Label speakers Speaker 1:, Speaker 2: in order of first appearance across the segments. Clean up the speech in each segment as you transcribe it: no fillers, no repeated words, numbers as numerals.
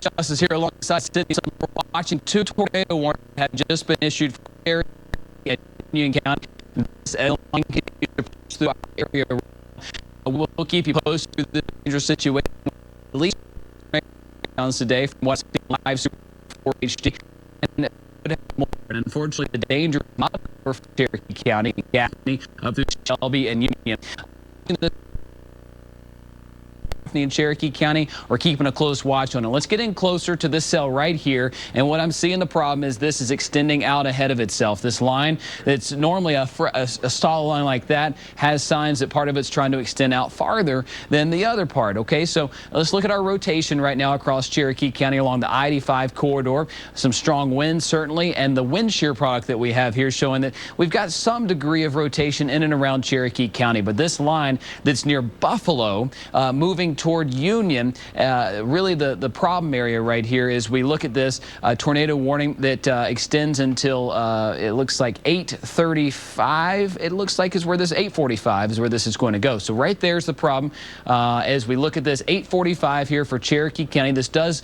Speaker 1: Joss is here alongside Sydney. So we're watching 2 tornado warnings have just been issued for area in Union County. This line continues to push through our area. We'll keep you posted through the dangerous situation. At least today from what's being live Super 4 HD. And more. And unfortunately, the danger is not over for Cherokee County, Gaffney, up through Shelby and Union. In Cherokee County, we're keeping a close watch on it. Let's get in closer to this cell right here, and what I'm seeing the problem is this is extending out ahead of itself. This line that's normally a stall line like that has signs that part of it's trying to extend out farther than the other part. Okay, so let's look at our rotation right now across Cherokee County along the I-85 corridor. Some strong winds certainly, and the wind shear product that we have here showing that we've got some degree of rotation in and around Cherokee County, but this line that's near Buffalo moving toward Union, really the problem area right here is we look at this tornado warning that extends until it looks like 8:35. It looks like is where this 8:45 is where this is going to go. So right there's the problem as we look at this 8:45 here for Cherokee County. This does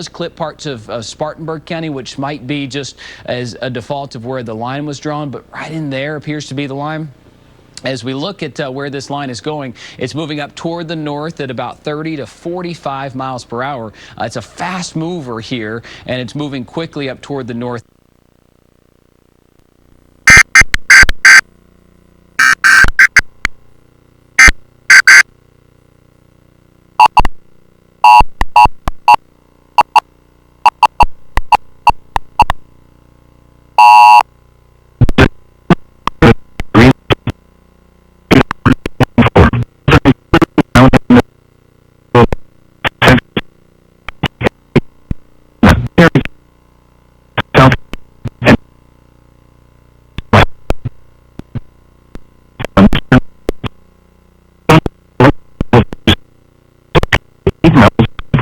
Speaker 1: clip parts of Spartanburg County, which might be just as a default of where the line was drawn, but right in there appears to be the line. As we look at where this line is going, it's moving up toward the north at about 30 to 45 miles per hour. It's a fast mover here, and it's moving quickly up toward the north.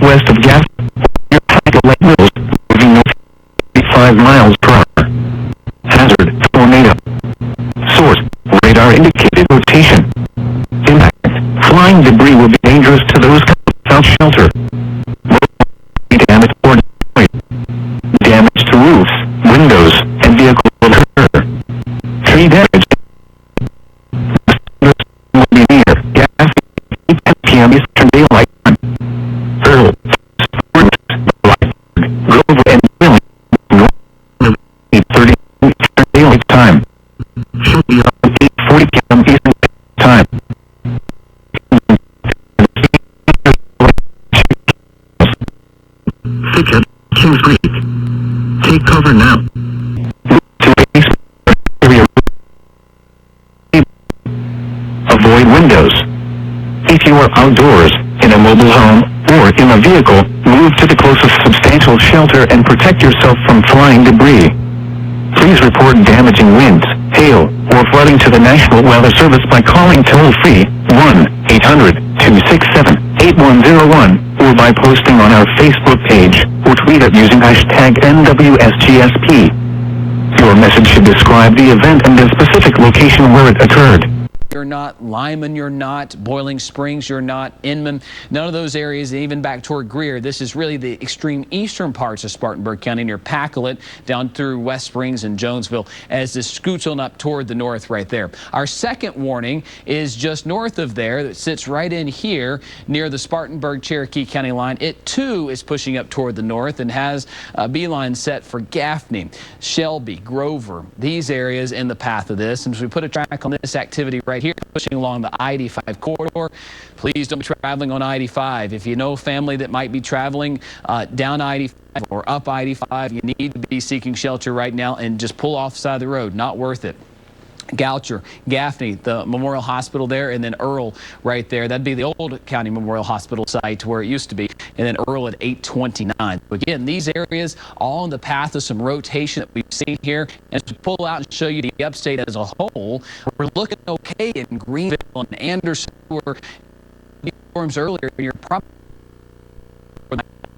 Speaker 2: West of gas, moving north 55 miles per hour. Hazard, tornado. Source, radar indicated rotation. Impact, flying debris will be dangerous to those without shelter. Damage or destroyed. Damage to roofs, windows, and vehicles will occur. Tree damage will be near gas 8 p.m. Eastern Daylight Time. Time. Should be on 8:40 p.m. Eastern Time. Thicket, Kings Creek. Take cover now. Avoid windows. If you are outdoors, in a mobile home, or in a vehicle, move to the closest substantial shelter and protect yourself from flying debris. Please report damaging winds, hail, or flooding to the National Weather Service by calling toll-free 1-800-267-8101 or by posting on our Facebook page or tweet it using hashtag NWSGSP. Your message should describe the event and the specific location where it occurred.
Speaker 1: You're not Lyman, you're not Boiling Springs, you're not Inman, none of those areas, even back toward Greer. This is really the extreme eastern parts of Spartanburg County near Pacolet down through West Springs and Jonesville as this scoots on up toward the north right there. Our second warning is just north of there that sits right in here near the Spartanburg-Cherokee County line. It too is pushing up toward the north and has a beeline set for Gaffney, Shelby, Grover, these areas in the path of this. And as we put a track on this activity right here, pushing along the I-85 corridor, please don't be traveling on I-85. If you know family that might be traveling down I-85 or up I-85, you need to be seeking shelter right now and just pull off the side of the road. Not worth it. Goucher, Gaffney, the Memorial Hospital there, and then Earl right there. That'd be the old County Memorial Hospital site where it used to be, and then Earl at 829. Again, these areas all in the path of some rotation that we've seen here. And to pull out and show you the upstate as a whole, we're looking okay in Greenville and Anderson, where storms earlier. You're probably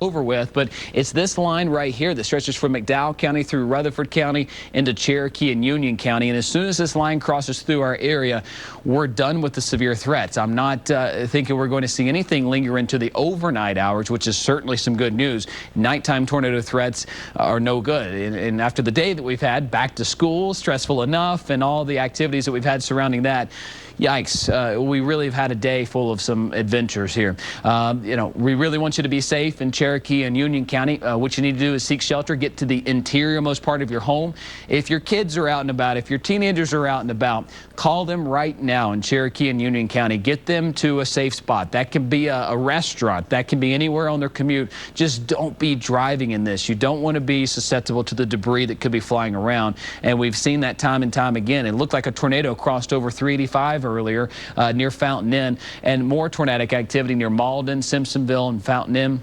Speaker 1: over with, but it's this line right here that stretches from McDowell County through Rutherford County into Cherokee and Union County. And as soon as this line crosses through our area, we're done with the severe threats. I'm not thinking we're going to see anything linger into the overnight hours, which is certainly some good news. Nighttime tornado threats are no good. And after the day that we've had, back to school, stressful enough, and all the activities that we've had surrounding that, yikes, we really have had a day full of some adventures here. You know, we really want you to be safe in Cherokee and Union County. What you need to do is seek shelter, get to the interior-most part of your home. If your kids are out and about, if your teenagers are out and about, call them right now in Cherokee and Union County. Get them to a safe spot. That can be a restaurant. That can be anywhere on their commute. Just don't be driving in this. You don't want to be susceptible to the debris that could be flying around. And we've seen that time and time again. It looked like a tornado crossed over 385 earlier near Fountain Inn, and more tornadic activity near Malden, Simpsonville, and Fountain Inn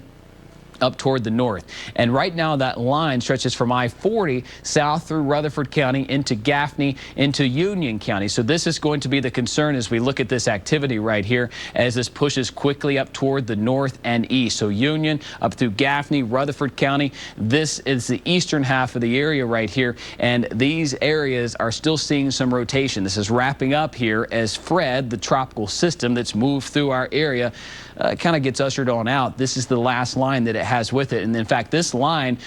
Speaker 1: up toward the north. And right now that line stretches from I-40 south through Rutherford County into Gaffney into Union County. So this is going to be the concern as we look at this activity right here as this pushes quickly up toward the north and east. So Union up through Gaffney, Rutherford County. This is the eastern half of the area right here, and these areas are still seeing some rotation. This is wrapping up here as Fred, the tropical system that's moved through our area, kind of gets ushered on out. This is the last line that it has with it. And in fact, this line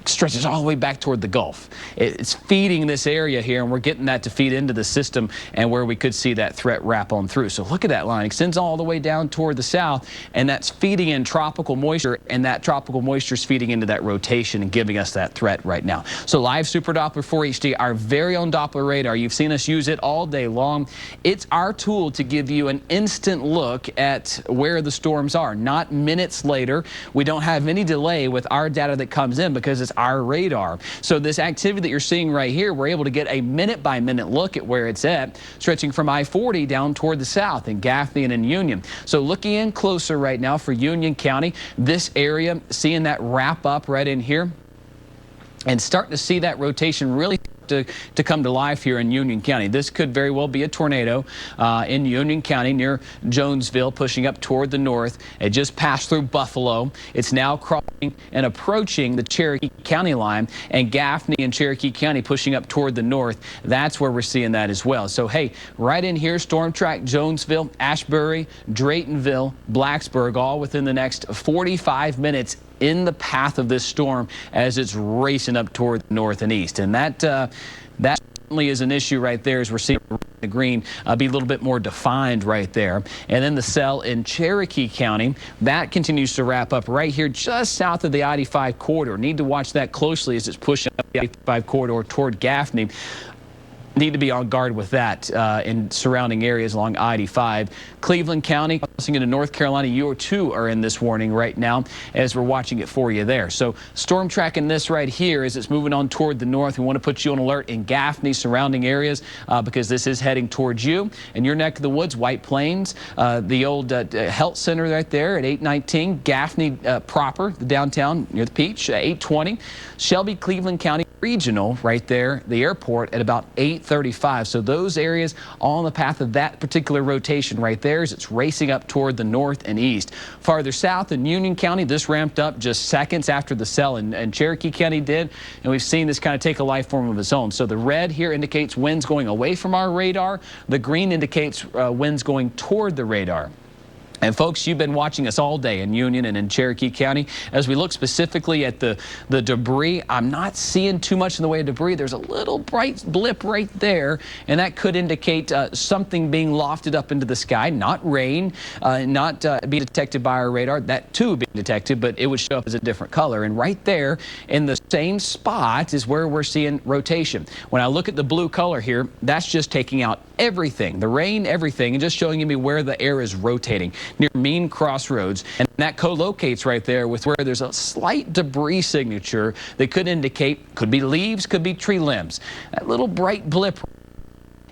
Speaker 1: stretches all the way back toward the Gulf. It's feeding this area here, and we're getting that to feed into the system and where we could see that threat wrap on through. So look at that line. It extends all the way down toward the south, and that's feeding in tropical moisture, and that tropical moisture is feeding into that rotation and giving us that threat right now. So live Super Doppler 4 HD, our very own Doppler radar. You've seen us use it all day long. It's our tool to give you an instant look at where the storms are, not minutes later. We don't have any delay with our data that comes in because it's our radar. So this activity that you're seeing right here, we're able to get a minute-by-minute look at where it's at, stretching from I-40 down toward the south in Gaffney and in Union. So looking in closer right now for Union County, this area, seeing that wrap up right in here, and starting to see that rotation really to come to life here in Union County. This could very well be a tornado in Union County near Jonesville, pushing up toward the north. It just passed through Buffalo. It's now crossing and approaching the Cherokee County line, and Gaffney and Cherokee County pushing up toward the north. That's where we're seeing that as well. So hey, right in here, storm track Jonesville, Ashbury, Draytonville, Blacksburg, all within the next 45 minutes in the path of this storm as it's racing up toward the north and east. And that certainly is an issue right there, as we're seeing the green be a little bit more defined right there. And then the cell in Cherokee County, that continues to wrap up right here just south of the I-85 corridor. Need to watch that closely as it's pushing up the I-85 corridor toward Gaffney. Need to be on guard with that in surrounding areas along I-85. Cleveland County, crossing into North Carolina, you too are in this warning right now as we're watching it for you there. So storm tracking this right here as it's moving on toward the north. We want to put you on alert in Gaffney, surrounding areas, because this is heading towards you. In your neck of the woods, White Plains, the old health center right there at 819. Gaffney proper, the downtown near the Peach, 820. Shelby, Cleveland County Regional right there, the airport at about 8:35. So those areas all on the path of that particular rotation right there as it's racing up toward the north and east. Farther south in Union County, this ramped up just seconds after the cell in Cherokee County did, and we've seen this kind of take a life form of its own. So the red here indicates winds going away from our radar. The green indicates winds going toward the radar. And folks, you've been watching us all day in Union and in Cherokee County. As we look specifically at the debris, I'm not seeing too much in the way of debris. There's a little bright blip right there, and that could indicate something being lofted up into the sky, not rain, not being detected by our radar. That too being detected, but it would show up as a different color. And right there in the same spot is where we're seeing rotation. When I look at the blue color here, that's just taking out everything, the rain, everything, and just showing me where the air is rotating near Mean Crossroads. And that co-locates right there with where there's a slight debris signature that could indicate, could be leaves, could be tree limbs. That little bright blip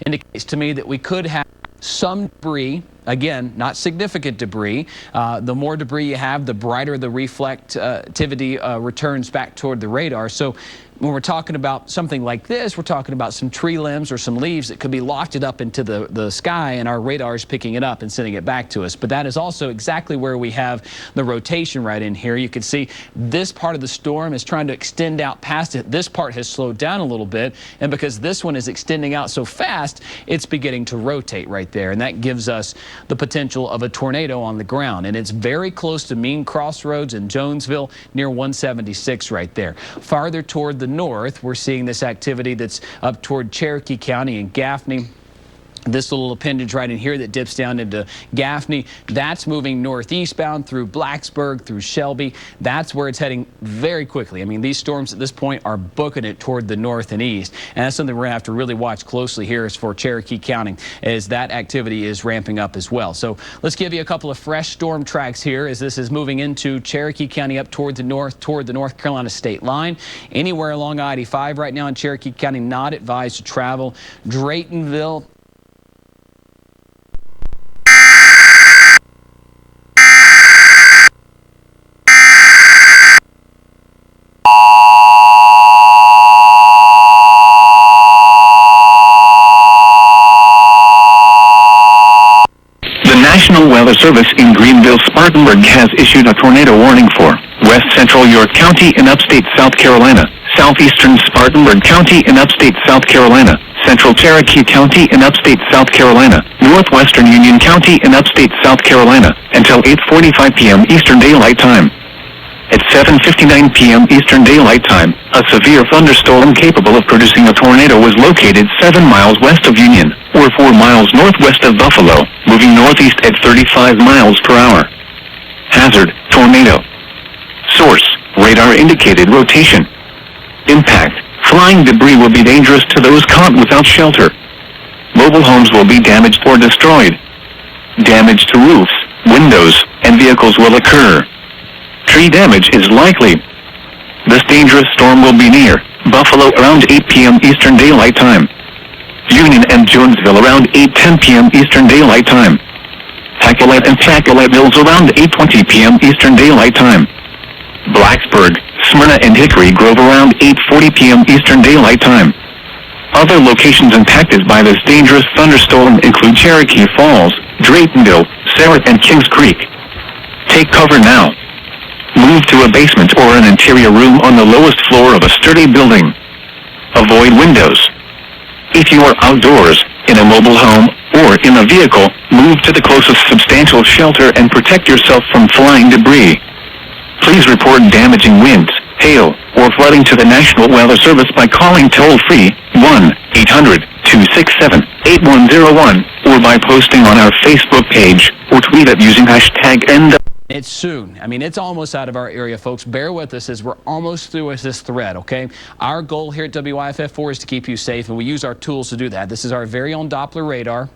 Speaker 1: indicates to me that we could have some debris. Again, not significant debris. The more debris you have, the brighter the reflectivity returns back toward the radar. So when we're talking about something like this, we're talking about some tree limbs or some leaves that could be lofted up into the sky, and our radar is picking it up and sending it back to us. But that is also exactly where we have the rotation right in here. You can see this part of the storm is trying to extend out past it. This part has slowed down a little bit, and because this one is extending out so fast, it's beginning to rotate right there, and that gives us the potential of a tornado on the ground. And it's very close to Mean Crossroads in Jonesville near 176 right there. Farther toward the north, we're seeing this activity that's up toward Cherokee County and Gaffney. This little appendage right in here that dips down into Gaffney, that's moving northeastbound through Blacksburg, through Shelby. That's where it's heading very quickly. I mean, these storms at this point are booking it toward the north and east. And that's something we're going to have to really watch closely here is for Cherokee County, as that activity is ramping up as well. So let's give you a couple of fresh storm tracks here as this is moving into Cherokee County up toward the North Carolina state line. Anywhere along I-85 right now in Cherokee County, not advised to travel. Draytonville.
Speaker 2: National Weather Service in Greenville-Spartanburg has issued a tornado warning for West Central York County in upstate South Carolina, Southeastern Spartanburg County in upstate South Carolina, Central Cherokee County in upstate South Carolina, Northwestern Union County in upstate South Carolina, until 8:45 p.m. Eastern Daylight Time. At 7:59 p.m. Eastern Daylight Time, a severe thunderstorm capable of producing a tornado was located 7 miles west of Union, or 4 miles northwest of Buffalo, moving northeast at 35 miles per hour. Hazard, tornado. Source, radar indicated rotation. Impact, flying debris will be dangerous to those caught without shelter. Mobile homes will be damaged or destroyed. Damage to roofs, windows, and vehicles will occur. Tree damage is likely. This dangerous storm will be near Buffalo around 8 p.m. Eastern Daylight Time. Union and Jonesville around 8:10 p.m. Eastern Daylight Time. Pacolet and Pacolet Mills around 8:20 p.m. Eastern Daylight Time. Blacksburg, Smyrna and Hickory Grove around 8:40 p.m. Eastern Daylight Time. Other locations impacted by this dangerous thunderstorm include Cherokee Falls, Draytonville, Sarah and Kings Creek. Take cover now. Move to a basement or an interior room on the lowest floor of a sturdy building. Avoid windows. If you are outdoors, in a mobile home, or in a vehicle, move to the closest substantial shelter and protect yourself from flying debris. Please report damaging winds, hail, or flooding to the National Weather Service by calling toll-free 1-800-267-8101 or by posting on our Facebook page or tweet it using hashtag NW.
Speaker 1: It's soon. I mean, it's almost out of our area, folks. Bear with us as we're almost through with this thread, okay? Our goal here at WYFF4 is to keep you safe, and we use our tools to do that. This is our very own Doppler radar.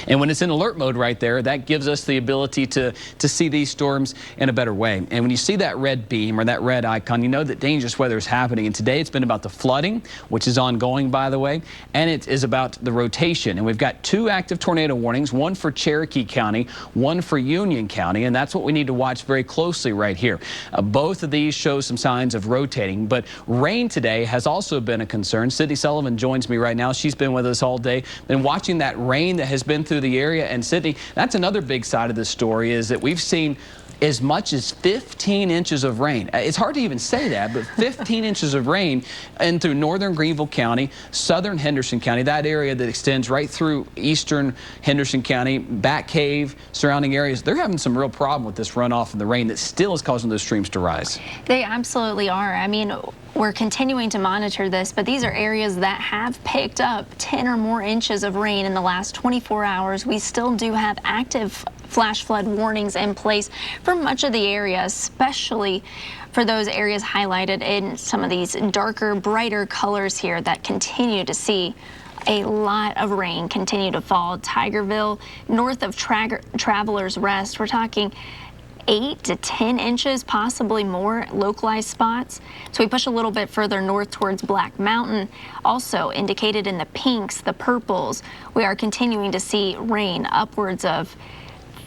Speaker 1: And when it's in alert mode right there, that gives us the ability to see these storms in a better way. And when you see that red beam or that red icon, you know that dangerous weather is happening. And today it's been about the flooding, which is ongoing, by the way, and it is about the rotation. And we've got 2 active tornado warnings, one for Cherokee County, one for Union County, and that's what we need to watch very closely right here. Both of these show some signs of rotating, but rain today has also been a concern. Sydney Sullivan joins me right now. She's been with us all day, been watching that rain that has been through the area. And Sydney, that's another big side of this story, is that we've seen as much as 15 inches of rain. It's hard to even say that, but 15 inches of rain in through northern Greenville County, southern Henderson County, that area that extends right through eastern Henderson County, Bat Cave, surrounding areas. They're having some real problem with this runoff and the rain that still is causing those streams to rise.
Speaker 3: They absolutely are. I mean, we're continuing to monitor this, but these are areas that have picked up 10 or more inches of rain in the last 24 hours. We still do have active flash flood warnings in place for much of the area, especially for those areas highlighted in some of these darker, brighter colors here that continue to see a lot of rain continue to fall. Tigerville, north of Travelers Rest, we're talking 8 to 10 inches, possibly more localized spots. So we push a little bit further north towards Black Mountain, also indicated in the pinks, the purples. We are continuing to see rain upwards of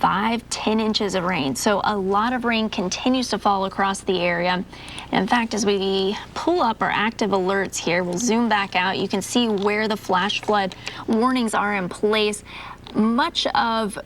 Speaker 3: 5–10 inches of rain. So a lot of rain continues to fall across the area. In fact, as we pull up our active alerts here, we'll zoom back out. You can see where the flash flood warnings are in place. Much of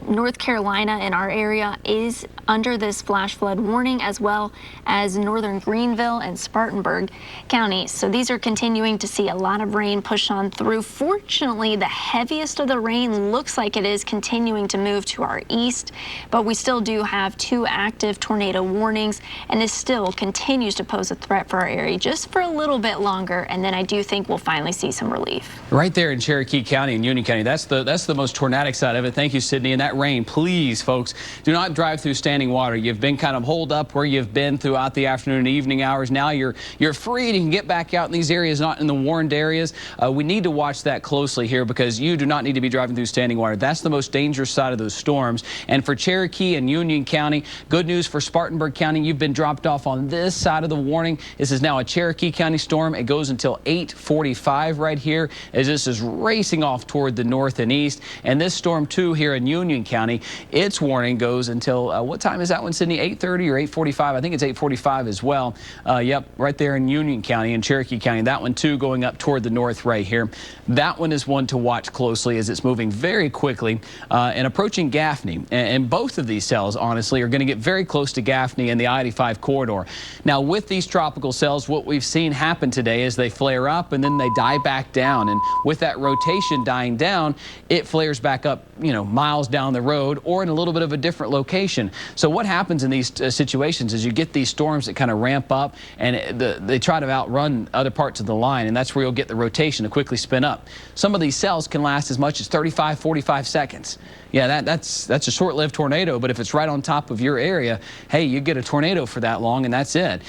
Speaker 3: North Carolina in our area is under this flash flood warning, as well as northern Greenville and Spartanburg counties. So these are continuing to see a lot of rain push on through. Fortunately, the heaviest of the rain looks like it is continuing to move to our east, but we still do have 2 active tornado warnings, and this still continues to pose a threat for our area just for a little bit longer, and then I do think we'll finally see some relief.
Speaker 1: Right there in Cherokee County and Union County, that's the most tornadic side of it. Thank you, Sydney. And that rain, please, folks, do not drive through standing water. You've been kind of holed up where you've been throughout the afternoon and evening hours. Now you're free and you can get back out in these areas, not in the warned areas. We need to watch that closely here, because you do not need to be driving through standing water. That's the most dangerous side of those storms. And for Cherokee and Union County, good news for Spartanburg County, you've been dropped off on this side of the warning. This is now a Cherokee County storm. It goes until 8:45 right here, as this is racing off toward the north and east. And this storm too here in Union County, its warning goes until what time is that one, Sydney? 8:30 or 8:45? I think it's 8:45 as well. Yep, right there in Union County and Cherokee County. That one too going up toward the north right here. That one is one to watch closely, as it's moving very quickly and approaching Gaffney. And both of these cells, honestly, are going to get very close to Gaffney and the I-85 corridor. Now, with these tropical cells, what we've seen happen today is they flare up and then they die back down. And with that rotation dying down, it flares back up, miles down the road or in a little bit of a different location. So what happens in these situations is you get these storms that kind of ramp up, and they try to outrun other parts of the line, and that's where you'll get the rotation to quickly spin up. Some of these cells can last as much as 35, 45 seconds. Yeah, that's a short-lived tornado, but if it's right on top of your area, hey, you get a tornado for that long, and that's it.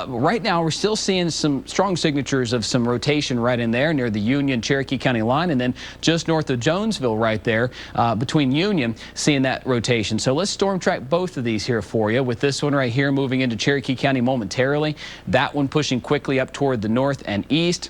Speaker 1: Right now, we're still seeing some strong signatures of some rotation right in there near the Union-Cherokee County line, and then just north of Jonesville right there between Union, seeing that rotation. So let's storm track both of these here for you, with this one right here moving into Cherokee County momentarily, that one pushing quickly up toward the north and east.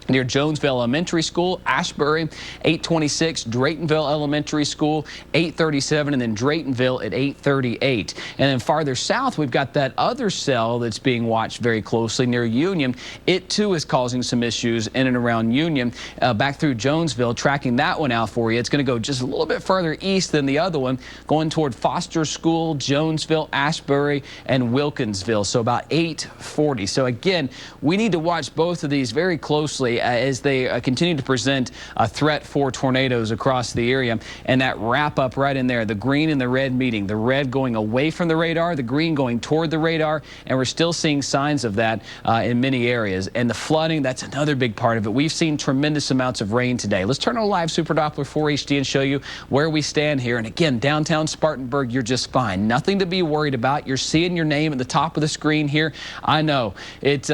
Speaker 1: Near Jonesville Elementary School, Ashbury, 8:26, Draytonville Elementary School, 8:37, and then Draytonville at 8:38. And then farther south, we've got that other cell that's being watched very closely near Union. It too is causing some issues in and around Union, back through Jonesville. Tracking that one out for you. It's going to go just a little bit further east than the other one, going toward Foster School, Jonesville, Ashbury, and Wilkinsville. So about 8:40. So again, we need to watch both of these very closely as they continue to present a threat for tornadoes across the area. And that wrap up right in there, the green and the red meeting, the red going away from the radar, the green going toward the radar, and we're still seeing signs of that in many areas. And the flooding, that's another big part of it. We've seen tremendous amounts of rain today. Let's turn on live Super Doppler 4 HD and show you where we stand here. And again, downtown Spartanburg, you're just fine. Nothing to be worried about. You're seeing your name at the top of the screen here. I know it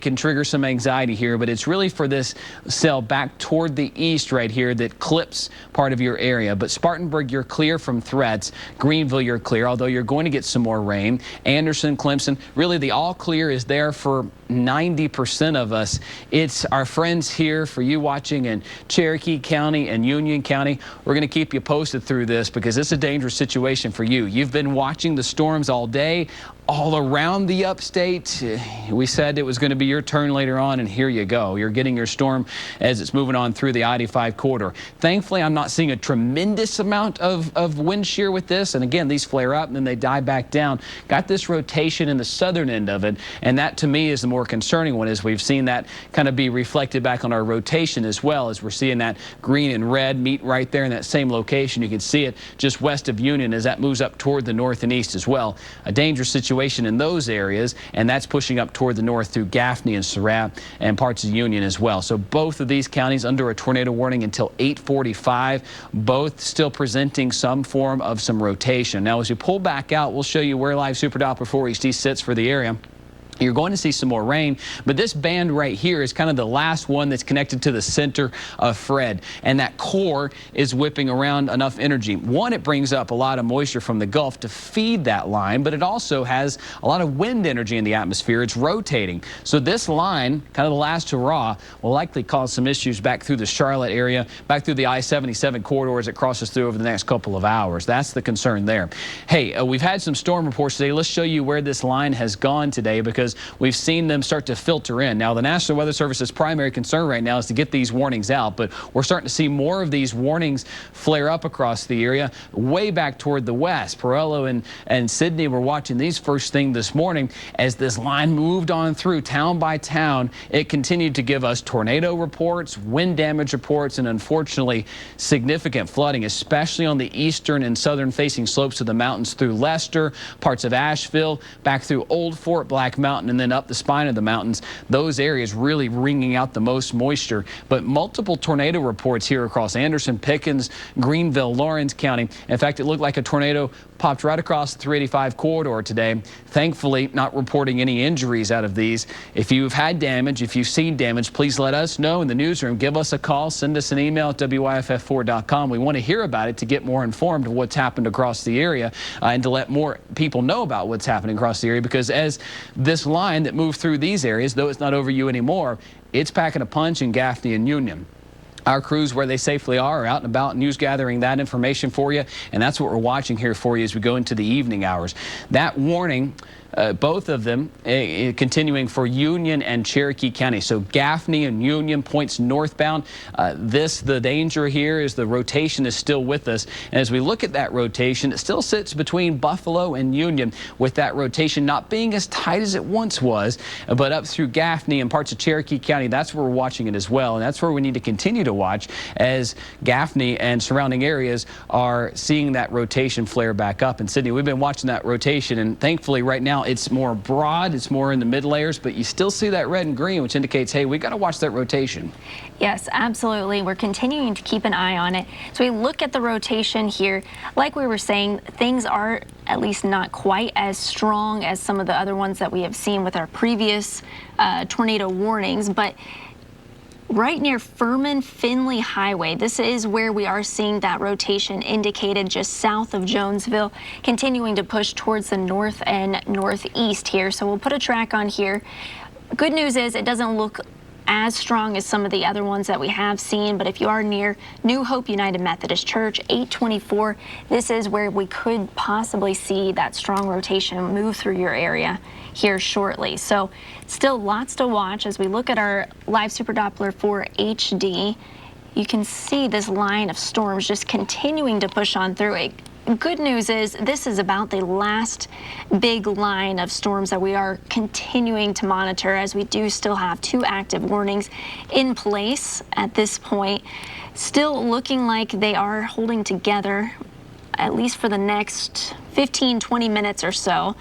Speaker 1: can trigger some anxiety here, but it's really for this cell back toward the east right here that clips part of your area. But Spartanburg, you're clear from threats. Greenville, you're clear, although you're going to get some more rain. Anderson, Clemson, really the all clear is there for 90% of us. It's our friends here, for you watching in Cherokee County and Union County. We're going to keep you posted through this because it's a dangerous situation for you. You've been watching the storms all day, all around the upstate. We said it was going to be your turn later on, and here you go. You're getting your storm as it's moving on through the I-85 corridor. Thankfully, I'm not seeing a tremendous amount of wind shear with this. And again, these flare up and then they die back down. Got this rotation in the southern end of it, and that to me is the more concerning one, as we've seen that kind of be reflected back on our rotation as well, as we're seeing that green and red meet right there in that same location. You can see it just west of Union as that moves up toward the north and east as well. A dangerous situation in those areas, and that's pushing up toward the north through Gaffney and Surratt and parts of Union as well. So both of these counties under a tornado warning until 8:45, both still presenting some form of some rotation. Now, as we pull back out, we'll show you where live Super Doppler 4 HD sits for the area. you're going to see some more rain, but this band right here is kind of the last one that's connected to the center of Fred, and that core is whipping around enough energy. One, it brings up a lot of moisture from the Gulf to feed that line, but it also has a lot of wind energy in the atmosphere. It's rotating. So this line, kind of the last hurrah, will likely cause some issues back through the Charlotte area, back through the I-77 corridor as it crosses through over the next couple of hours. That's the concern there. Hey, we've had some storm reports today. Let's show you where this line has gone today, because we've seen them start to filter in. Now, the National Weather Service's primary concern right now is to get these warnings out, but we're starting to see more of these warnings flare up across the area, way back toward the west. Perello and Sydney were watching these first thing this morning. As this line moved on through town by town, it continued to give us tornado reports, wind damage reports, and unfortunately significant flooding, especially on the eastern and southern facing slopes of the mountains through Leicester, parts of Asheville, back through Old Fort, Black Mountain, and then up the spine of the mountains. Those areas really wringing out the most moisture. But multiple tornado reports here across Anderson, Pickens, Greenville, Lawrence County. In fact, it looked like a tornado popped right across the 385 corridor today. Thankfully, not reporting any injuries out of these. If you've had damage, if you've seen damage, please let us know in the newsroom. Give us a call, send us an email at WYFF4.com. We want to hear about it to get more informed of what's happened across the area and to let more people know about what's happening across the area, because as this line that moved through these areas, though it's not over you anymore, it's packing a punch in Gaffney and Union. Our crews, where they safely are out and about, news gathering that information for you, and that's what we're watching here for you as we go into the evening hours. That warning, both of them continuing for Union and Cherokee County. So Gaffney and Union points northbound. The danger here is the rotation is still with us. And as we look at that rotation, it still sits between Buffalo and Union, with that rotation not being as tight as it once was, but up through Gaffney and parts of Cherokee County. That's where we're watching it as well. And that's where we need to continue to watch, as Gaffney and surrounding areas are seeing that rotation flare back up. And Sydney, we've been watching that rotation, and thankfully right now it's more broad, it's more in the mid layers, but you still see that red and green, which indicates, hey, we got to watch that rotation.
Speaker 3: Yes, absolutely. We're continuing to keep an eye on it. So we look at the rotation here. Like we were saying, things are at least not quite as strong as some of the other ones that we have seen with our previous tornado warnings, but right near Furman-Finley Highway, this is where we are seeing that rotation indicated just south of Jonesville, continuing to push towards the north and northeast here. So we'll put a track on here. Good news is it doesn't look as strong as some of the other ones that we have seen, but if you are near New Hope United Methodist Church, 824, this is where we could possibly see that strong rotation move through your area here shortly. So still lots to watch as we look at our live Super Doppler 4 HD. You can see this line of storms just continuing to push on through it. Good news is this is about the last big line of storms that we are continuing to monitor, as we do still have 2 active warnings in place at this point. Still looking like they are holding together, at least for the next 15-20 minutes or so.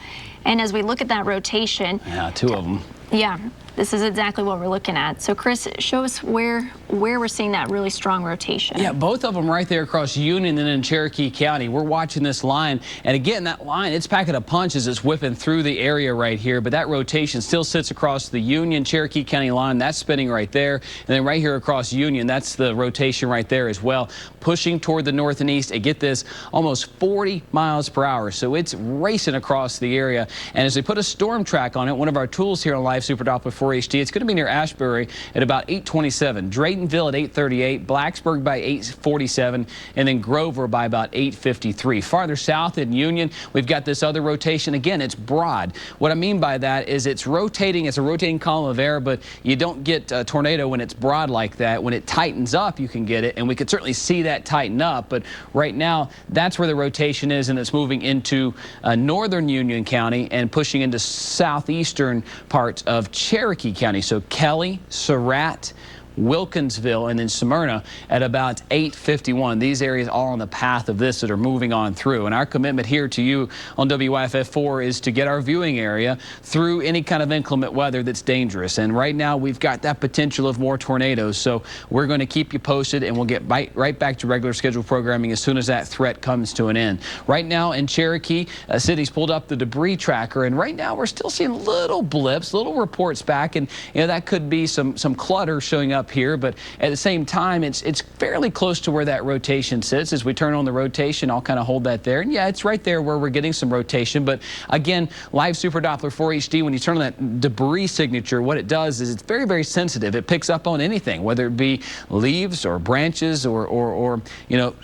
Speaker 3: And as we look at that rotation,
Speaker 1: yeah, 2 of them.
Speaker 3: Yeah, this is exactly what we're looking at. So Chris, show us where we're seeing that really strong rotation.
Speaker 1: Yeah, both of them right there across Union and in Cherokee County. We're watching this line, and again, that line, it's packing a punch as it's whipping through the area right here, but that rotation still sits across the Union Cherokee County line. That's spinning right there, and then right here across Union, that's the rotation right there as well, pushing toward the north and east. And get this, almost 40 miles per hour, so it's racing across the area. And as we put a storm track on it, one of our tools here on Live Super Doppler 4 HD, it's going to be near Ashbury at about 8:27, Draytonville at 8:38, Blacksburg by 8:47, and then Grover by about 8:53. Farther south in Union, we've got this other rotation. Again, it's broad. What I mean by that is it's rotating. It's a rotating column of air, but you don't get a tornado when it's broad like that. When it tightens up, you can get it, and we could certainly see that tighten up. But right now, that's where the rotation is, and it's moving into northern Union County and pushing into southeastern parts of Cherokee County. So Kelly, Surratt, Wilkinsville, and then Smyrna at about 8:51. These areas all on the path of this that are moving on through. And our commitment here to you on WYFF4 is to get our viewing area through any kind of inclement weather that's dangerous. And right now we've got that potential of more tornadoes. So we're going to keep you posted, and we'll get right back to regular scheduled programming as soon as that threat comes to an end. Right now in Cherokee, city's pulled up the debris tracker, and right now we're still seeing little blips, little reports back, and that could be some clutter showing up here. But at the same time, it's fairly close to where that rotation sits. As we turn on the rotation, I'll kind of hold that there, and yeah, it's right there where we're getting some rotation. But again, live Super Doppler 4 HD, when you turn on that debris signature, what it does is it's very, very sensitive. It picks up on anything, whether it be leaves or branches or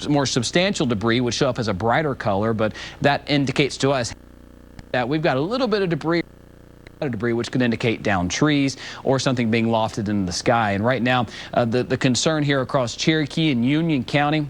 Speaker 1: more substantial debris would show up as a brighter color, but that indicates to us that we've got a little bit of debris, which could indicate down trees or something being lofted into the sky. And right now, the concern here across Cherokee and Union County,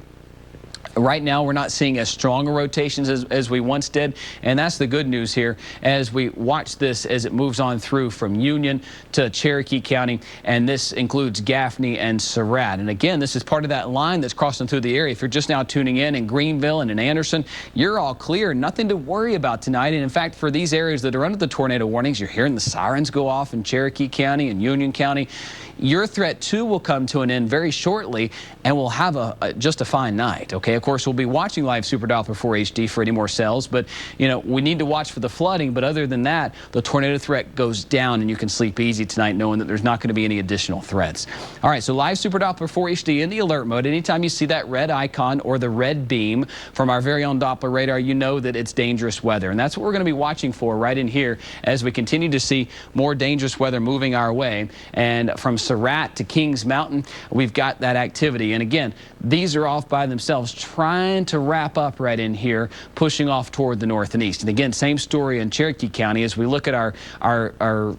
Speaker 1: right now, we're not seeing as strong a rotations as we once did, and that's the good news here as we watch this as it moves on through from Union to Cherokee County, and this includes Gaffney and Surratt. And again, this is part of that line that's crossing through the area. If you're just now tuning in Greenville and in Anderson, you're all clear, nothing to worry about tonight. And in fact, for these areas that are under the tornado warnings, you're hearing the sirens go off in Cherokee County and Union County. Your threat too will come to an end very shortly, and we'll have just a fine night. Okay, of course, we'll be watching live Super Doppler 4 HD for any more cells, but we need to watch for the flooding. But other than that, the tornado threat goes down, and you can sleep easy tonight knowing that there's not going to be any additional threats. All right, so live Super Doppler 4 HD in the alert mode. Anytime you see that red icon or the red beam from our very own Doppler radar, you know that it's dangerous weather, and that's what we're going to be watching for right in here as we continue to see more dangerous weather moving our way. And from Surratt to Kings Mountain, we've got that activity. And again, these are off by themselves, trying to wrap up right in here, pushing off toward the north and east. And again, same story in Cherokee County as we look at our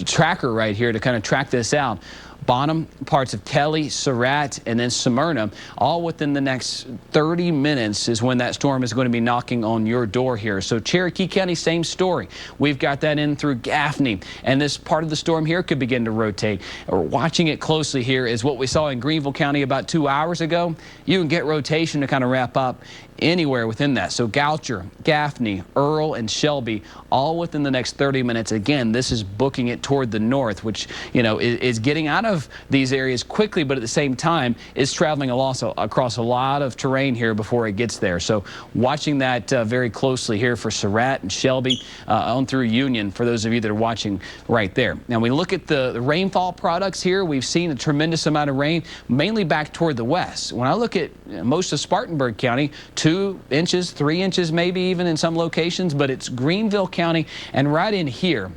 Speaker 1: tracker right here to kind of track this out. Bonham, parts of Kelly, Surratt, and then Smyrna, all within the next 30 minutes is when that storm is going to be knocking on your door here. So Cherokee County, same story. We've got that in through Gaffney, and this part of the storm here could begin to rotate. We're watching it closely here is what we saw in Greenville County about 2 hours ago. You can get rotation to kind of wrap up anywhere within that. So Goucher, Gaffney, Earl, and Shelby, all within the next 30 minutes. Again, this is booking it toward the north, which, is getting out of these areas quickly, but at the same time is traveling across a lot of terrain here before it gets there. So watching that very closely here for Surratt and Shelby on through Union for those of you that are watching right there. Now we look at the rainfall products here. We've seen a tremendous amount of rain, mainly back toward the west. When I look at most of Spartanburg County, 2 inches, 3 inches maybe even in some locations, but it's Greenville County and right in here.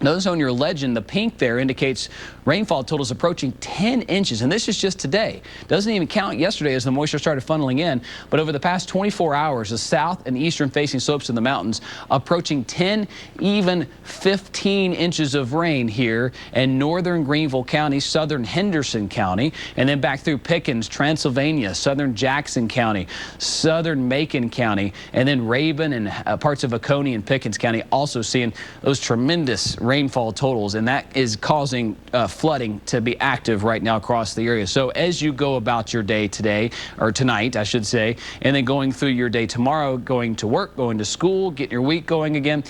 Speaker 1: Notice on your legend, the pink there indicates rainfall totals approaching 10 inches, and this is just today. Doesn't even count yesterday as the moisture started funneling in, but over the past 24 hours, the south and eastern facing slopes of the mountains approaching 10, even 15 inches of rain here in northern Greenville County, southern Henderson County, and then back through Pickens, Transylvania, southern Jackson County, southern Macon County, and then Rabun and parts of Oconee and Pickens County also seeing those tremendous rainfall totals, and that is causing flooding to be active right now across the area. So as you go about your day today, or tonight I should say, and then going through your day tomorrow, going to work, going to school, getting your week going again,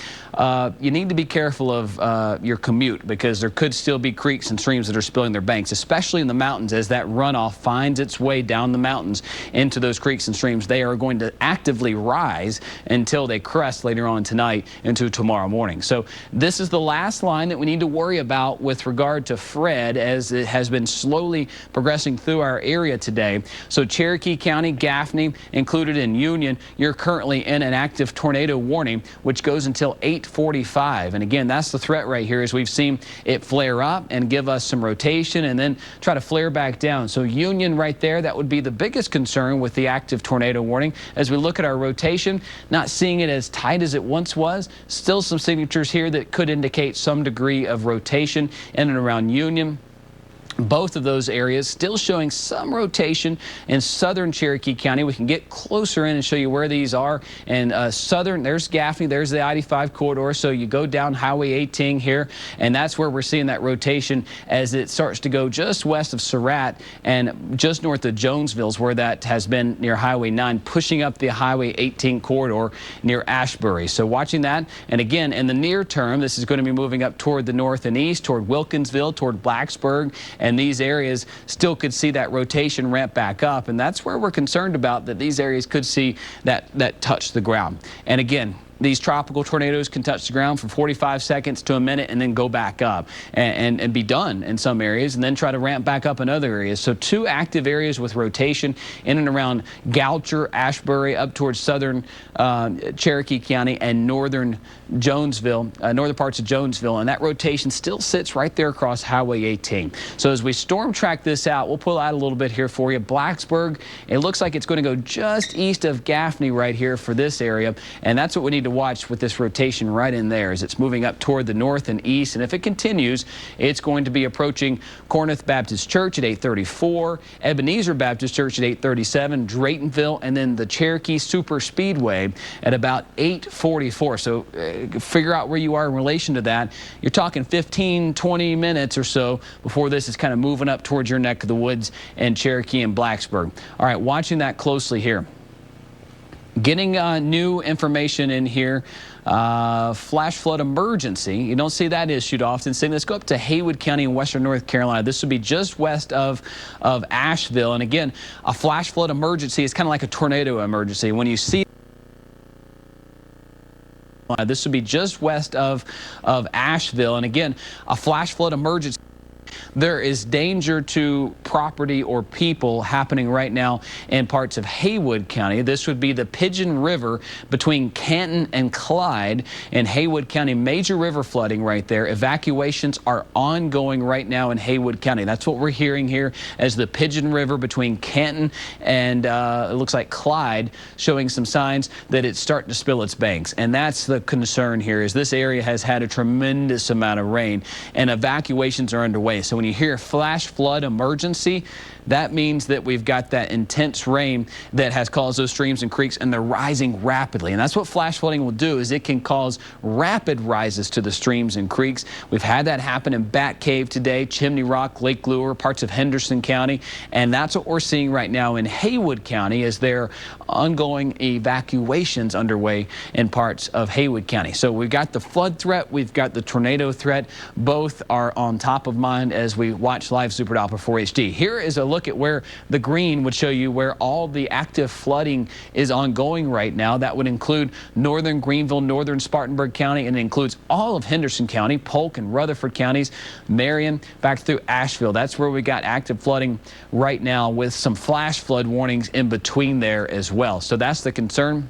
Speaker 1: you need to be careful of your commute, because there could still be creeks and streams that are spilling their banks, especially in the mountains. As that runoff finds its way down the mountains into those creeks and streams, they are going to actively rise until they crest later on tonight into tomorrow morning. So this is the last line that we need to worry about with regard to Fred, as it has been slowly progressing through our area today. So Cherokee County, Gaffney included in Union, you're currently in an active tornado warning, which goes until 8:45. And again, that's the threat right here, as we've seen it flare up and give us some rotation and then try to flare back down. So Union right there, that would be the biggest concern with the active tornado warning. As we look at our rotation, not seeing it as tight as it once was, still some signatures here that could indicate some degree of rotation in and around Union. Both of those areas still showing some rotation in southern Cherokee County. We can get closer in and show you where these are. And southern, there's Gaffney, there's the I-85 corridor. So you go down Highway 18 here, and that's where we're seeing that rotation as it starts to go just west of Surratt and just north of Jonesville, where that has been near Highway 9, pushing up the Highway 18 corridor near Ashbury. So watching that, and again, in the near term, this is going to be moving up toward the north and east, toward Wilkinsville, toward Blacksburg, and these areas still could see that rotation ramp back up, and that's where we're concerned about, that these areas could see that touch the ground. And again, these tropical tornadoes can touch the ground for 45 seconds to a minute and then go back up and be done in some areas and then try to ramp back up in other areas. So 2 active areas with rotation in and around Goucher, Ashbury, up towards southern Cherokee County and northern Jonesville, northern parts of Jonesville, and that rotation still sits right there across Highway 18. So as we storm track this out, we'll pull out a little bit here for you. Blacksburg, it looks like it's going to go just east of Gaffney right here for this area, and that's what we need to watch with this rotation right in there as it's moving up toward the north and east. And if it continues, it's going to be approaching Corinth Baptist Church at 8:34, Ebenezer Baptist Church at 8:37, Draytonville, and then the Cherokee Super Speedway at about 8:44. So figure out where you are in relation to that. You're talking 15, 20 minutes or so before this is kind of moving up towards your neck of the woods in Cherokee and Blacksburg. All right, watching that closely here. Getting new information in here, flash flood emergency. You don't see that issued often. So let's go up to Haywood County in western North Carolina. This would be just west of Asheville. And again, a flash flood emergency is kind of like a tornado emergency. When you see this would be just west of Asheville. And again, a flash flood emergency. There is danger to property or people happening right now in parts of Haywood County. This would be the Pigeon River between Canton and Clyde in Haywood County. Major river flooding right there. Evacuations are ongoing right now in Haywood County. That's what we're hearing here as the Pigeon River between Canton and it looks like Clyde, showing some signs that it's starting to spill its banks. And that's the concern here, is this area has had a tremendous amount of rain and evacuations are underway. So when you hear flash flood emergency, that means that we've got that intense rain that has caused those streams and creeks, and they're rising rapidly. And that's what flash flooding will do, is it can cause rapid rises to the streams and creeks. We've had that happen in Bat Cave today, Chimney Rock, Lake Lure, parts of Henderson County, and that's what we're seeing right now in Haywood County as there are ongoing evacuations underway in parts of Haywood County. So we've got the flood threat, we've got the tornado threat. Both are on top of mind as we watch live Super Doppler 4 HD. Here is a look at where the green would show you where all the active flooding is ongoing right now. That would include northern Greenville, northern Spartanburg County, and it includes all of Henderson County, Polk and Rutherford counties, Marion, back through Asheville. That's where we got active flooding right now, with some flash flood warnings in between there as well. So that's the concern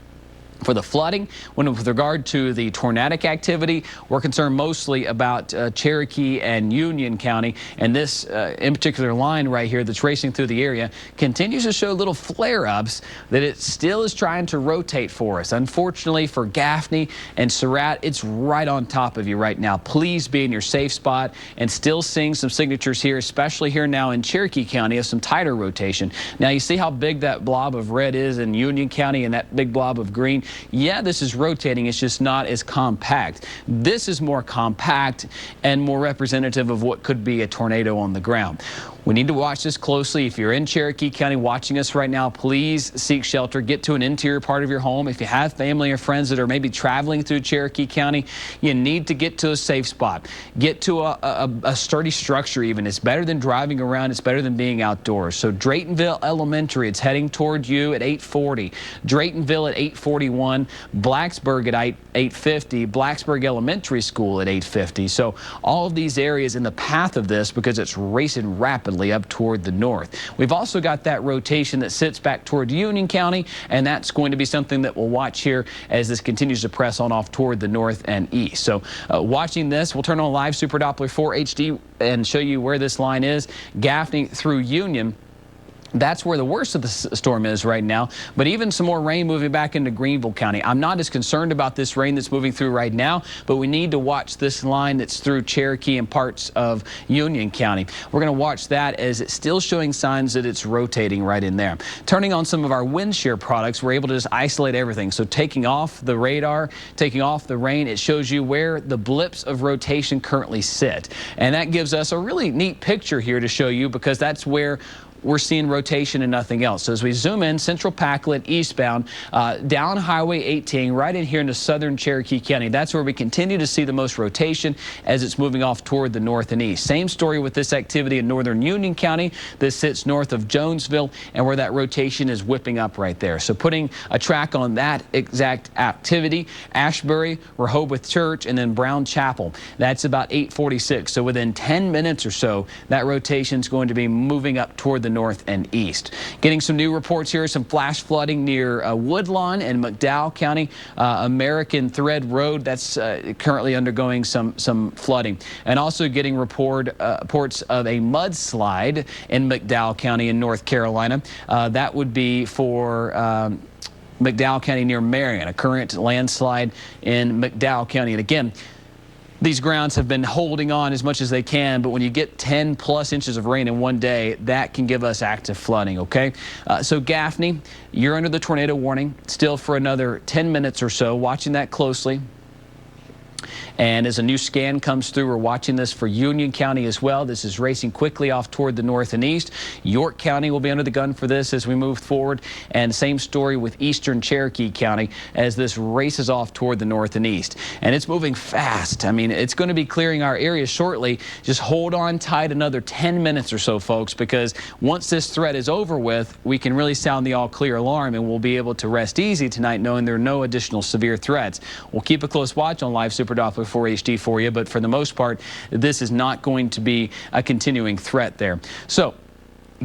Speaker 1: for the flooding. With regard to the tornadic activity, we're concerned mostly about Cherokee and Union County, and this in particular line right here that's racing through the area continues to show little flare-ups that it still is trying to rotate for us. Unfortunately for Gaffney and Surratt, it's right on top of you right now. Please be in your safe spot, and still seeing some signatures here, especially here now in Cherokee County, of some tighter rotation. Now you see how big that blob of red is in Union County and that big blob of green. Yeah, this is rotating, it's just not as compact. This is more compact and more representative of what could be a tornado on the ground. We need to watch this closely. If you're in Cherokee County watching us right now, please seek shelter. Get to an interior part of your home. If you have family or friends that are maybe traveling through Cherokee County, you need to get to a safe spot. Get to a sturdy structure even. It's better than driving around. It's better than being outdoors. So Draytonville Elementary, it's heading toward you at 8:40. Draytonville at 8:41. Blacksburg at 8:50. Blacksburg Elementary School at 8:50. So all of these areas in the path of this, because it's racing rapidly up toward the north. We've also got that rotation that sits back toward Union County, and that's going to be something that we'll watch here as this continues to press on off toward the north and east. So watching this, we'll turn on live Super Doppler 4 HD and show you where this line is. Gaffney through Union. That's where the worst of the storm is right now. But even some more rain moving back into Greenville County. I'm not as concerned about this rain that's moving through right now, but we need to watch this line that's through Cherokee and parts of Union County. We're going to watch that as it's still showing signs that it's rotating right in there. Turning on some of our wind shear products, we're able to just isolate everything. So taking off the radar, taking off the rain, it shows you where the blips of rotation currently sit. And that gives us a really neat picture here to show you, because that's where we're seeing rotation and nothing else. So as we zoom in, Central Packlet eastbound, down Highway 18, right in here into southern Cherokee County. That's where we continue to see the most rotation as it's moving off toward the north and east. Same story with this activity in northern Union County. This sits north of Jonesville, and where that rotation is whipping up right there. So putting a track on that exact activity, Ashbury, Rehoboth Church, and then Brown Chapel. That's about 8:46. So within 10 minutes or so, that rotation is going to be moving up toward the north and east. Getting some new reports here, some flash flooding near Woodlawn and McDowell County. American Thread Road, that's currently undergoing some flooding. And also getting reports of a mudslide in McDowell County in North Carolina. That would be for McDowell County near Marion, a current landslide in McDowell County. And again, these grounds have been holding on as much as they can, but when you get 10+ inches of rain in one day, that can give us active flooding, okay? So Gaffney, you're under the tornado warning still for another 10 minutes or so, watching that closely. And as a new scan comes through, we're watching this for Union County as well. This is racing quickly off toward the north and east. York County will be under the gun for this as we move forward. And same story with eastern Cherokee County as this races off toward the north and east. And it's moving fast. I mean, it's going to be clearing our area shortly. Just hold on tight another 10 minutes or so, folks, because once this threat is over with, we can really sound the all clear alarm, and we'll be able to rest easy tonight knowing there are no additional severe threats. We'll keep a close watch on Live Super Doppler 4 HD for you, but for the most part, this is not going to be a continuing threat there. So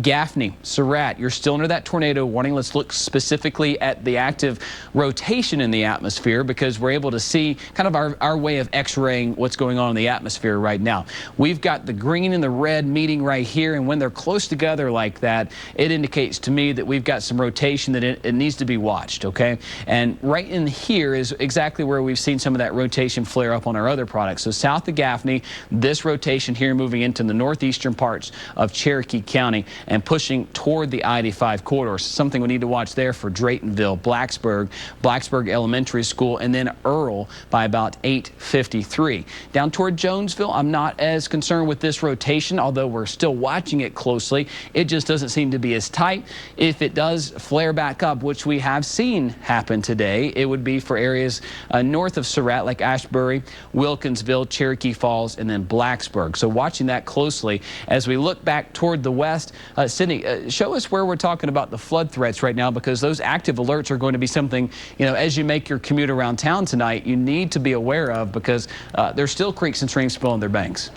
Speaker 1: Gaffney, Surratt, you're still under that tornado warning. Let's look specifically at the active rotation in the atmosphere, because we're able to see kind of our way of x-raying what's going on in the atmosphere right now. We've got the green and the red meeting right here, and when they're close together like that, it indicates to me that we've got some rotation that it needs to be watched, okay? And right in here is exactly where we've seen some of that rotation flare up on our other products. So south of Gaffney, this rotation here moving into the northeastern parts of Cherokee County and pushing toward the I-85 corridor. Something we need to watch there for Draytonville, Blacksburg Elementary School, and then Earl by about 8:53. Down toward Jonesville, I'm not as concerned with this rotation, although we're still watching it closely. It just doesn't seem to be as tight. If it does flare back up, which we have seen happen today, it would be for areas north of Surratt like Ashbury, Wilkinsville, Cherokee Falls, and then Blacksburg. So watching that closely as we look back toward the west. Sydney, show us where we're talking about the flood threats right now, because those active alerts are going to be something, you know, as you make your commute around town tonight, you need to be aware of, because there's still creeks and streams spilling their banks.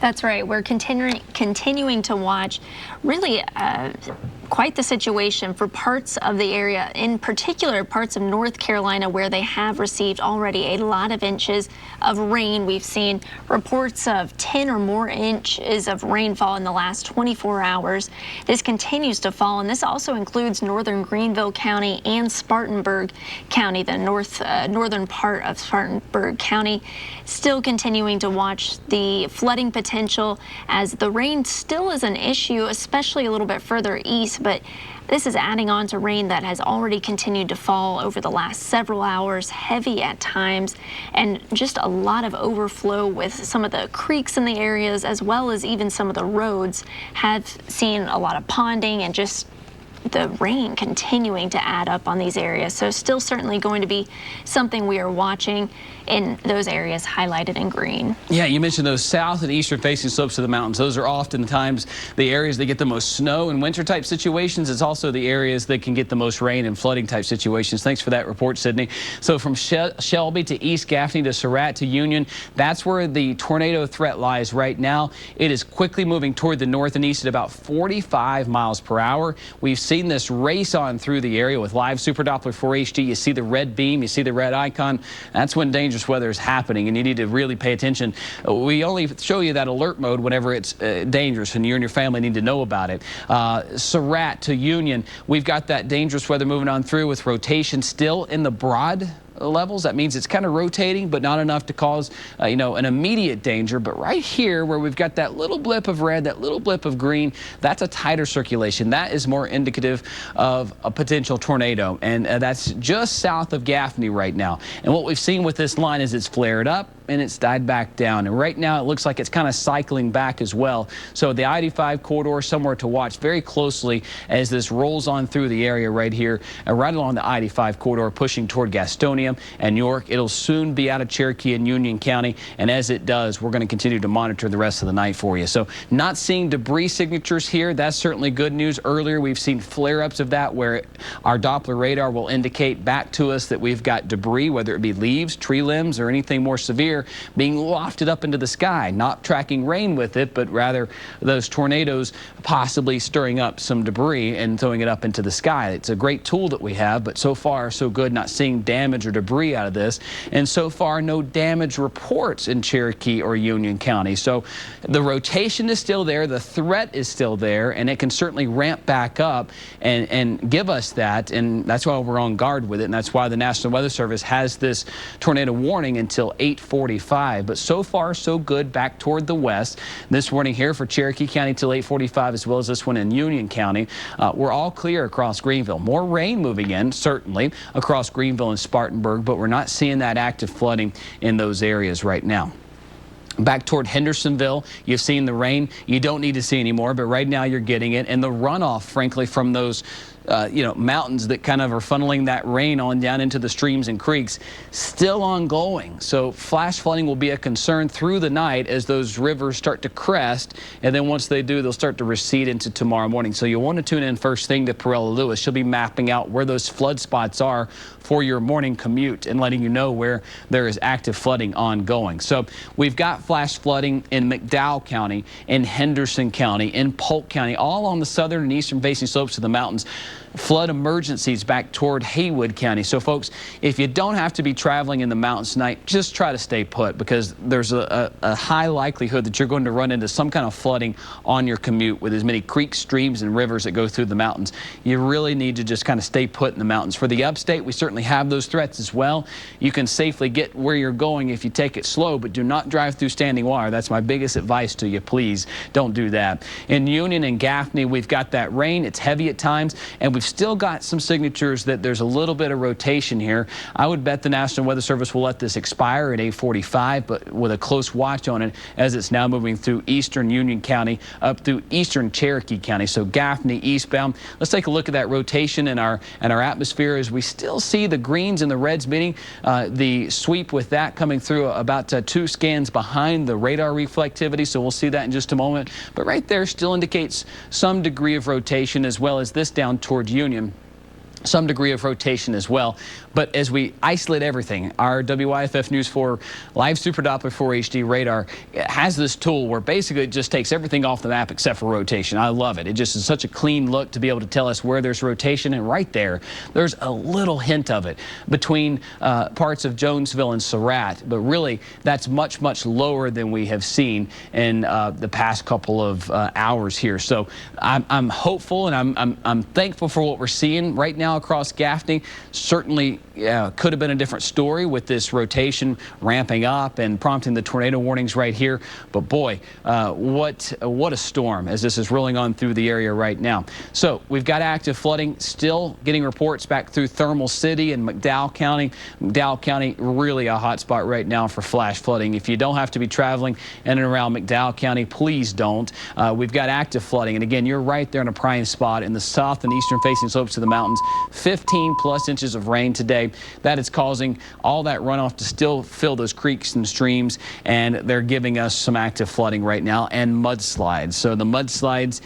Speaker 3: That's right. We're continuing to watch really quite the situation for parts of the area, in particular parts of North Carolina, where they have received already a lot of inches of rain. We've seen reports of 10 or more inches of rainfall in the last 24 hours. This continues to fall, and this also includes northern Greenville County and Spartanburg County, the northern part of Spartanburg County. Still continuing to watch the flooding potential, as the rain still is an issue, especially a little bit further east, but this is adding on to rain that has already continued to fall over the last several hours, heavy at times, and just a lot of overflow with some of the creeks in the areas, as well as even some of the roads have seen a lot of ponding and just the rain continuing to add up on these areas. So still certainly going to be something we are watching in those areas highlighted in green. Yeah,
Speaker 1: you mentioned those south and eastern facing slopes of the mountains. Those are oftentimes the areas that get the most snow and winter type situations. It's also the areas that can get the most rain and flooding type situations. Thanks for that report, Sydney. So from Shelby to East Gaffney to Surratt to Union, that's where the tornado threat lies right now. It is quickly moving toward the north and east at about 45 miles per hour. We've seen this race on through the area with Live Super Doppler 4 HD. You see the red beam, you see the red icon. That's when danger dangerous weather is happening, and you need to really pay attention. We only show you that alert mode whenever it's dangerous, and you and your family need to know about it. Surratt to Union, we've got that dangerous weather moving on through with rotation still in the broad levels. That means it's kind of rotating, but not enough to cause you know, an immediate danger. But right here where we've got that little blip of red, that little blip of green, that's a tighter circulation. That is more indicative of a potential tornado, and that's just south of Gaffney right now. And what we've seen with this line is it's flared up and it's died back down, and right now it looks like it's kind of cycling back as well. So the I-85 corridor, somewhere to watch very closely as this rolls on through the area right here, right along the I-85 corridor, pushing toward Gastonia and York. It'll soon be out of Cherokee and Union County, and as it does, we're going to continue to monitor the rest of the night for you. So not seeing debris signatures here, that's certainly good news. Earlier we've seen flare-ups of that where our Doppler radar will indicate back to us that we've got debris, whether it be leaves, tree limbs, or anything more severe, being wafted up into the sky, not tracking rain with it, but rather those tornadoes possibly stirring up some debris and throwing it up into the sky. It's a great tool that we have, but so far so good, not seeing damage or debris out of this, and so far no damage reports in Cherokee or Union County. So the rotation is still there, the threat is still there, and it can certainly ramp back up and give us that, and that's why we're on guard with it, and that's why the National Weather Service has this tornado warning until 8:45. But so far so good back toward the west. This warning here for Cherokee County till 8:45, as well as this one in Union County. We're all clear across Greenville. More rain moving in, certainly, across Greenville and Spartanburg, but we're not seeing that active flooding in those areas right now. Back toward Hendersonville, you've seen the rain. You don't need to see anymore, but right now you're getting it. And the runoff, frankly, from those you know, mountains that kind of are funneling that rain on down into the streams and creeks, still ongoing. So flash flooding will be a concern through the night as those rivers start to crest, and then once they do, they'll start to recede into tomorrow morning. So you'll want to tune in first thing to Perella Lewis. She'll be mapping out where those flood spots are for your morning commute and letting you know where there is active flooding ongoing. So we've got flash flooding in McDowell County, in Henderson County, in Polk County, all on the southern and eastern facing slopes of the mountains. Flood emergencies back toward Haywood County. So folks, if you don't have to be traveling in the mountains tonight, just try to stay put, because there's a high likelihood that you're going to run into some kind of flooding on your commute with as many creeks, streams, and rivers that go through the mountains. You really need to just kind of stay put in the mountains. For the upstate, we certainly have those threats as well. You can safely get where you're going if you take it slow, but do not drive through standing water. That's my biggest advice to you. Please don't do that. In Union and Gaffney, we've got that rain. It's heavy at times, and we've still got some signatures that there's a little bit of rotation here. I would bet the National Weather Service will let this expire at 8:45, but with a close watch on it as it's now moving through eastern Union County up through eastern Cherokee County. So Gaffney eastbound. Let's take a look at that rotation in our atmosphere as we still see the greens and the reds meeting. The sweep with that coming through about 2 scans behind the radar reflectivity, so we'll see that in just a moment. But right there still indicates some degree of rotation, as well as this down toward Union. Some degree of rotation as well. But as we isolate everything, our WYFF News 4 Live Super Doppler 4 HD radar has this tool where basically it just takes everything off the map except for rotation. I love it. It just is such a clean look to be able to tell us where there's rotation, and right there, there's a little hint of it between parts of Jonesville and Surratt, but really that's much, much lower than we have seen in the past couple of hours here. So I'm hopeful, and I'm thankful for what we're seeing right now across Gaffney. Certainly could have been a different story with this rotation ramping up and prompting the tornado warnings right here. But boy, what a storm as this is rolling on through the area right now. So we've got active flooding, still getting reports back through Thermal City and McDowell County. McDowell County, really a hot spot right now for flash flooding. If you don't have to be traveling in and around McDowell County, please don't. We've got active flooding, and again, you're right there in a prime spot in the south and eastern facing slopes of the mountains. 15+ inches of rain today. That is causing all that runoff to still fill those creeks and streams, and they're giving us some active flooding right now and mudslides. So the mudslides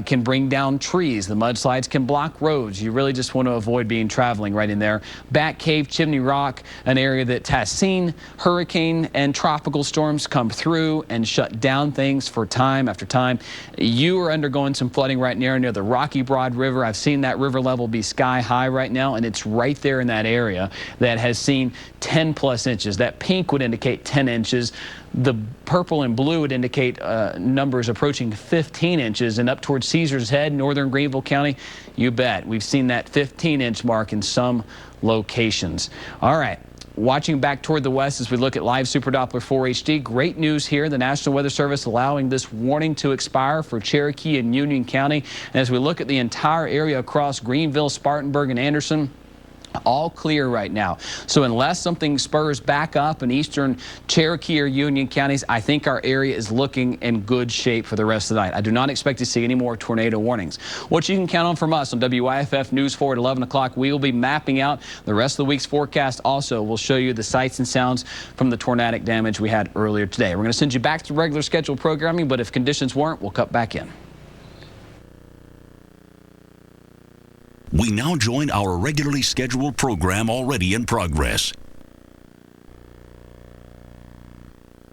Speaker 1: can bring down trees. The mudslides can block roads. You really just want to avoid traveling right in there. Bat Cave, Chimney Rock, an area that has seen hurricane and tropical storms come through and shut down things for time after time. You are undergoing some flooding right near the Rocky Broad River. I've seen that river level be sky high right now, and it's right there in that area that has seen 10 plus inches. That pink would indicate 10 inches. The purple and blue would indicate numbers approaching 15 inches, and up towards Caesars Head, northern Greenville County, you bet. We've seen that 15-inch mark in some locations. All right. Watching back toward the west as we look at live Super Doppler 4 HD. Great news here. The National Weather Service allowing this warning to expire for Cherokee and Union County. And as we look at the entire area across Greenville, Spartanburg, and Anderson, all clear right now. So unless something spurs back up in eastern Cherokee or Union counties, I think our area is looking in good shape for the rest of the night. I do not expect to see any more tornado warnings. What you can count on from us on WYFF News 4 at 11 o'clock, we will be mapping out the rest of the week's forecast. Also, we'll show you the sights and sounds from the tornadic damage we had earlier today. We're going to send you back to regular scheduled programming, but if conditions warrant, we'll cut back in.
Speaker 4: We now join our regularly scheduled program already in progress.